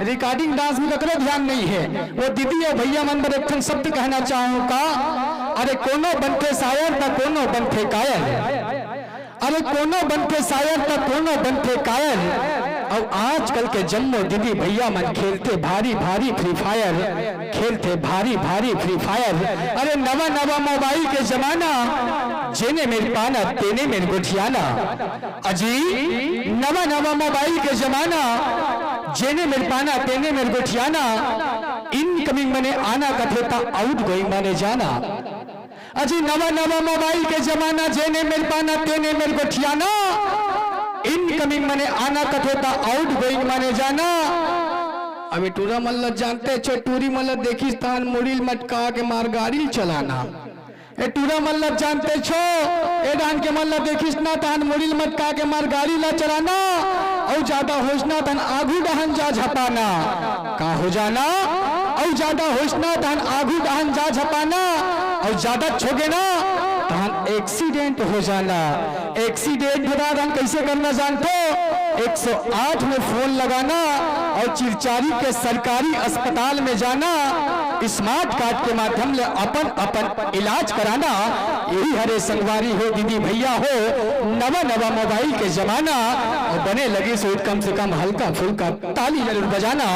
Recording dance में ककरो ध्यान नहीं है। वो दीदी और भैया मन पर एक शब्द कहना चाहूँ का, अरे कोनो बनते शायर त कोनो बनते कायल, अरे कोनो बनते शायर त कोनो बनते कायल। और आजकल के जम्मो दीदी भैया मन खेलते भारी भारी फ्री फायर, खेलते भारी भारी फ्री फायर। अरे नवा नवा मोबाइल के जमाना, जेने मेरे पाना तेने मेरे गोठियाना। अजी नवा नवा मोबाइल के जमाना, जेने मेरे पाना तेने मेरे गोठियाना। इनकमिंग मने आना कथे था, आउट गोइंग माने जाना। अजी नवा नवा मोबाइल के जमाना, जेने मेरे पाना तेने मेरे गोठियाना। इनकमिंग मने आना कथे था, आउट गोइंग माने जाना। अभी टूरा मल्लत जानते छो, टूरी मल्लत देखी स्थान मुड़िल मटका के मार गाड़ी चलाना। ए टूरा मल्लत जानते छो, ए डान के मल्लत देखिस ना तान मुड़िल मटका के मार गाड़ी ला चलाना। और ज्यादा होशना तन आगू डहन जा झपाना। का हो जाना और ज्यादा होशना तन आगू डहन जा झपाना। और ज्यादा छोगे ना तन एक्सीडेंट हो जाना। एक्सीडेंट बता दन कैसे करना जानते, 108 में फोन लगाना और चिरचारी के सरकारी अस्पताल में जाना। स्मार्ट कार्ड के माध्यम से अपन अपन इलाज कराना। यही हरे संगवारी हो दीदी भैया हो, नवा नवा मोबाइल के जमाना। और बने लगे सो कम से कम हल्का फुल्का ताली जरूर बजाना,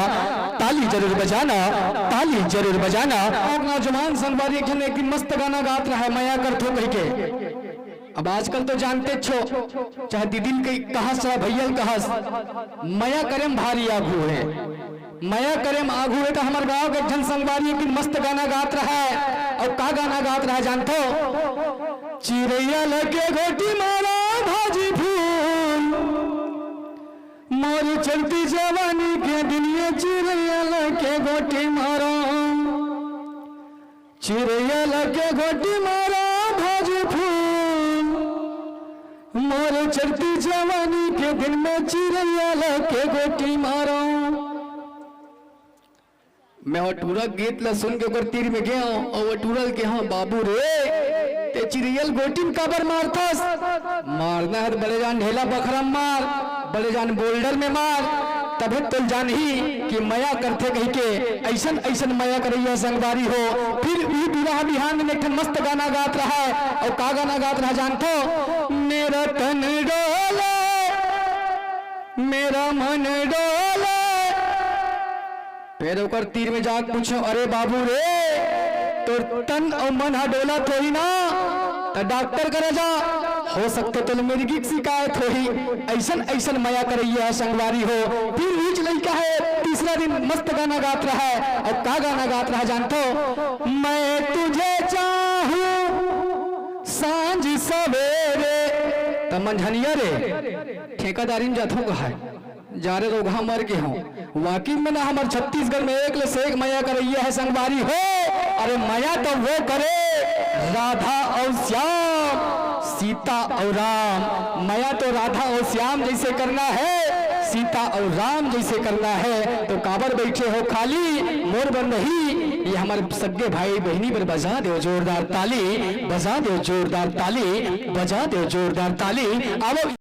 ताली जरूर बजाना, ताली जरूर बजाना। नौजवान संगवारी एक मस्त गाना गात रहा है, मया कर थो कह के। अब आजकल तो जानते छो, चाहे दीदी के कहस चाहे भैया कहस, मया करेम भारी आगू है, मया करेम आगू है। तो हमारे गांव के जन संगवारी एक मस्त गाना गात रहा है। और का गाना गात रहा है जानते हो, चिड़ैया लगे घोटी मारा भाजी फूल, मोर चलती जवानी के दुनिया। चिड़ैया लगे घोटी मारा, चिड़ैया लगे घोटी मारा भाजी फूल, मोर चलती जवानी के दिन में। चिड़ैया लगे घोटी मारा। मैं वो टूरा गीत ला सुन के तीर में गया और वो टूरल के हाँ बाबू रे ते चिड़ियल गोटी काबर मारथस। मारना है तो बड़े जान ढेला बखरम मार, बड़े जान बोल्डर में मार। तभी तो जान ही कि मया करते कही के ऐसन ऐसन मया करैया संगवारी हो। फिर भी विवाह बिहान में एक मस्त गाना गात रहा है। और का गाना गात रहा जानतो, मेरा तन डोले मेरा मन डोले। फिर ओकर तीर में जाके पूछो, अरे बाबू रे तो तन और मन डोला थोड़ी ना, तो डॉक्टर करे जा, हो सकते तो मेरी की शिकायत हो ही। ऐसन ऐसन मया करैया संगवारी हो। फिर बीच लड़का है, तीसरा दिन मस्त गाना गात रहा है। और का गाना गात रहा जानतो, मैं तुझे चाहूं सांझ सवेरे। तो मंझनिया रे ठेकादारी में जाथू कहा जा रे रोगा मर के हो। वाकई में ना हमारे छत्तीसगढ़ में एक से एक मया करैया है संगवारी हो। अरे मया तो वो करे राधा और श्याम, सीता और राम। मया तो राधा और श्याम जैसे करना है, सीता और राम जैसे करना है। तो काबर बैठे हो खाली, मोर बन रही। ये हमारे सगे भाई बहनी पर बजा दो जोरदार ताली, बजा दो जोरदार ताली, बजा दो जोरदार ताली। अब